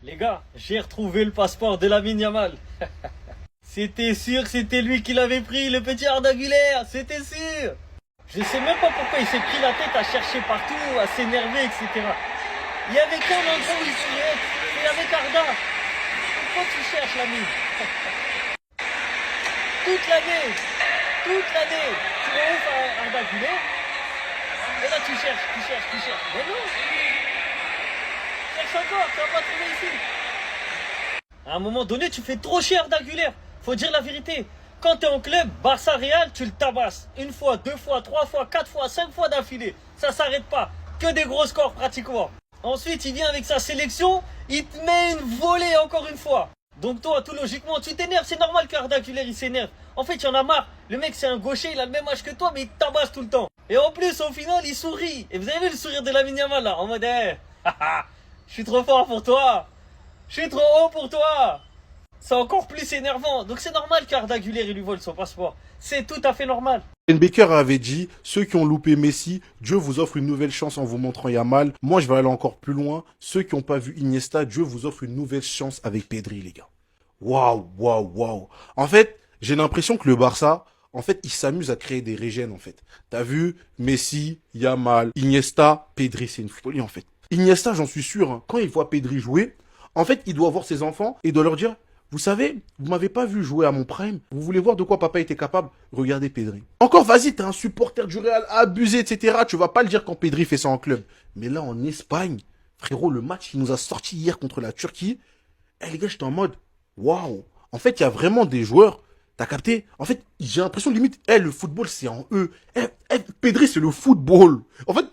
Les gars, j'ai retrouvé le passeport de Lamine Yamal. C'était sûr que c'était lui qui l'avait pris, le petit Arda Güler, c'était sûr. Je sais même pas pourquoi il s'est pris la tête à chercher partout, à s'énerver, etc. Il y avait qu'un endroit où il pouvait être, c'est avec Arda. Pourquoi tu cherches Lamine? Toute l'année, tu vas ouf à Arda Güler, et là tu cherches. Mais non, cherche encore, tu vas pas trouver ici. À un moment donné, tu fais trop cher d'Aguilera. Faut dire la vérité. Quand t'es en club, Barça Real, tu le tabasses. Une fois, deux fois, trois fois, quatre fois, cinq fois d'affilée. Ça s'arrête pas. Que des gros scores pratiquement. Ensuite, il vient avec sa sélection, il te met une volée encore une fois. Donc toi, tout logiquement, tu t'énerves. C'est normal qu'Arda Güler, il s'énerve. En fait, il y en a marre. Le mec, c'est un gaucher, il a le même âge que toi, mais il te tabasse tout le temps. Et en plus, au final, il sourit. Et vous avez vu le sourire de Lamine Yamal là, en mode, je suis trop fort pour toi. Je suis trop haut pour toi. C'est encore plus énervant. Donc c'est normal qu'Arda Güler il lui vole son passeport. C'est tout à fait normal. Ben Baker avait dit, ceux qui ont loupé Messi, Dieu vous offre une nouvelle chance en vous montrant Yamal. Moi, je vais aller encore plus loin. Ceux qui n'ont pas vu Iniesta, Dieu vous offre une nouvelle chance avec Pedri, les gars. Waouh. En fait, j'ai l'impression que le Barça, en fait, il s'amuse à créer des régènes, en fait. T'as vu, Messi, Yamal, Iniesta, Pedri, c'est une folie, en fait. Iniesta, j'en suis sûr, hein, quand il voit Pedri jouer, en fait, il doit voir ses enfants et doit leur dire, vous savez, vous m'avez pas vu jouer à mon prime. Vous voulez voir de quoi papa était capable? Regardez Pedri. Encore, vas-y, t'es un supporter du Real abusé, etc. Tu vas pas le dire quand Pedri fait ça en club. Mais là, en Espagne, frérot, le match, il nous a sorti hier contre la Turquie. Eh les gars, j'étais en mode, waouh. En fait, il y a vraiment des joueurs, t'as capté? En fait, j'ai l'impression limite, le football, c'est en eux. Pedri, c'est le football. En fait,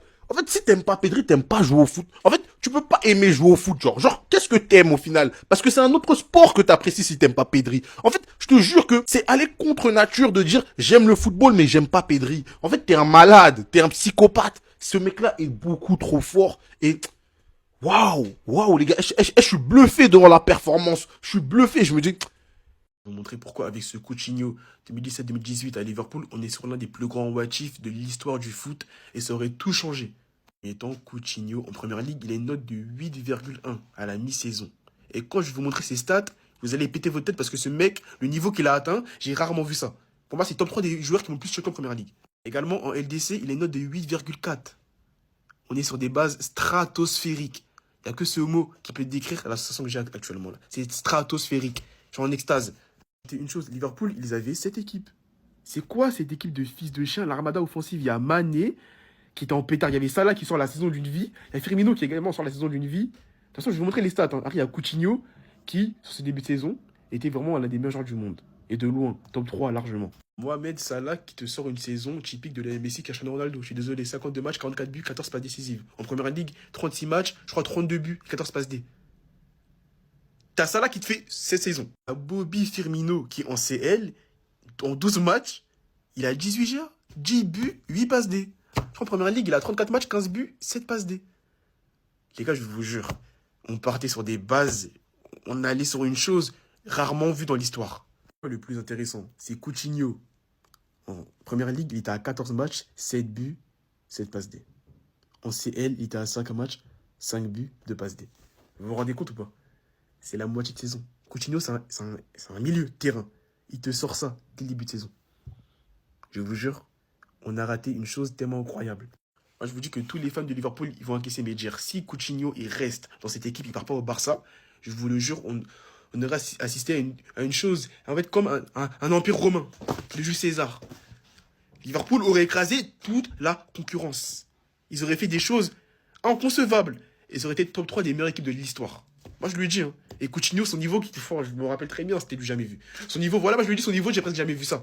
si t'aimes pas Pedri, t'aimes pas jouer au foot. En fait, tu peux pas aimer jouer au foot, genre, qu'est-ce que t'aimes au final? Parce que c'est un autre sport que t'apprécies si t'aimes pas Pedri. En fait, je te jure que c'est aller contre nature de dire, j'aime le football, mais j'aime pas Pedri. En fait, t'es un malade, t'es un psychopathe. Ce mec-là est beaucoup trop fort et, waouh, les gars, je suis bluffé devant la performance. Je suis bluffé, je me dis, Vous montrer pourquoi avec ce Coutinho 2017-2018 à Liverpool, on est sur l'un des plus grands what-if de l'histoire du foot et ça aurait tout changé. Étant Coutinho en première ligue, il a une note de 8,1 à la mi-saison. Et quand je vais vous montrer ses stats, vous allez péter votre tête parce que ce mec, le niveau qu'il a atteint, j'ai rarement vu ça. Pour moi, c'est top 3 des joueurs qui m'ont le plus choqué en première ligue. Également en LDC, il a une note de 8,4. On est sur des bases stratosphériques. Il n'y a que ce mot qui peut décrire la sensation que j'ai actuellement là. C'est stratosphérique. Je suis en extase. C'était une chose, Liverpool, ils avaient cette équipe. C'est quoi cette équipe de fils de chien? L'armada offensive, il y a Mané qui était en pétard. Il y avait Salah qui sort la saison d'une vie. Il y a Firmino qui également sort la saison d'une vie. De toute façon, je vais vous montrer les stats. Après, il y a Coutinho qui, sur ce début de saison, était vraiment l'un des meilleurs joueurs du monde. Et de loin, top 3 largement. Mohamed Salah qui te sort une saison typique de la Messi Cristiano Ronaldo. Je suis désolé, 52 matchs, 44 buts, 14 passes décisives. En première ligue, 36 matchs, je crois 32 buts, 14 passes D. T'as Salah qui te fait cette saison. T'as Bobby Firmino qui en CL, en 12 matchs, il a 18 GA, 10 buts, 8 passes D. En première ligue, il a 34 matchs, 15 buts, 7 passes D. Les gars, je vous jure, on partait sur des bases, on allait sur une chose rarement vue dans l'histoire. Le plus intéressant, c'est Coutinho. En première ligue, il était à 14 matchs, 7 buts, 7 passes D. En CL, il était à 5 matchs, 5 buts, 2 passes D. Vous vous rendez compte ou pas? C'est la moitié de saison. Coutinho, c'est un milieu de terrain. Il te sort ça dès le début de saison. Je vous jure, on a raté une chose tellement incroyable. Moi, je vous dis que tous les fans de Liverpool, ils vont encaisser mes dires. Si Coutinho, il reste dans cette équipe, il ne part pas au Barça, je vous le jure, on aurait assisté à une chose, en fait, comme un empire romain, le Jules César. Liverpool aurait écrasé toute la concurrence. Ils auraient fait des choses inconcevables. Et ça aurait été top 3 des meilleures équipes de l'histoire. Moi, je lui ai dit. Hein. Et Coutinho, son niveau, qui était fort, je me rappelle très bien, c'était du jamais vu. Son niveau, voilà, moi, je lui ai dit, son niveau, j'ai presque jamais vu ça.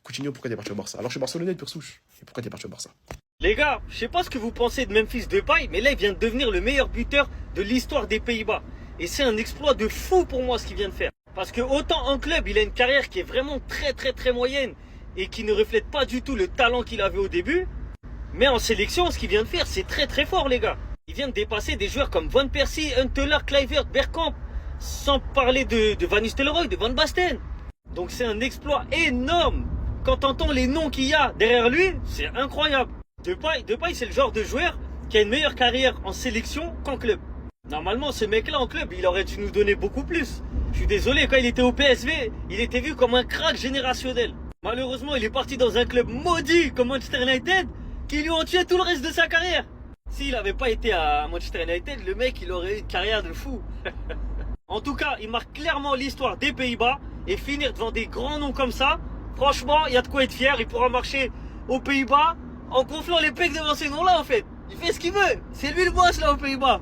Coutinho, pourquoi t'es parti au Barça? Alors, je suis barcelonais de pure souche. Et pourquoi t'es parti au Barça? Les gars, je sais pas ce que vous pensez de Memphis Depay, mais là, il vient de devenir le meilleur buteur de l'histoire des Pays-Bas. Et c'est un exploit de fou pour moi, ce qu'il vient de faire. Parce que autant en club, il a une carrière qui est vraiment très moyenne et qui ne reflète pas du tout le talent qu'il avait au début. Mais en sélection, ce qu'il vient de faire, c'est très fort, les gars. Il vient de dépasser des joueurs comme Van Persie, Huntelaar, Kluivert, Bergkamp, sans parler de Van Nistelrooy, de Van Basten. Donc c'est un exploit énorme. Quand t'entends les noms qu'il y a derrière lui, c'est incroyable. Depay, c'est le genre de joueur qui a une meilleure carrière en sélection qu'en club. Normalement, ce mec-là en club, il aurait dû nous donner beaucoup plus. Je suis désolé, quand il était au PSV, il était vu comme un crack générationnel. Malheureusement, il est parti dans un club maudit comme Manchester United, qui lui ont tué tout le reste de sa carrière. S'il n'avait pas été à Manchester United, le mec, il aurait eu une carrière de fou. En tout cas, il marque clairement l'histoire des Pays-Bas, et finir devant des grands noms comme ça, franchement, il y a de quoi être fier. Il pourra marcher aux Pays-Bas en gonflant les pecs devant ces noms-là, en fait. Il fait ce qu'il veut. C'est lui le boss, là, aux Pays-Bas.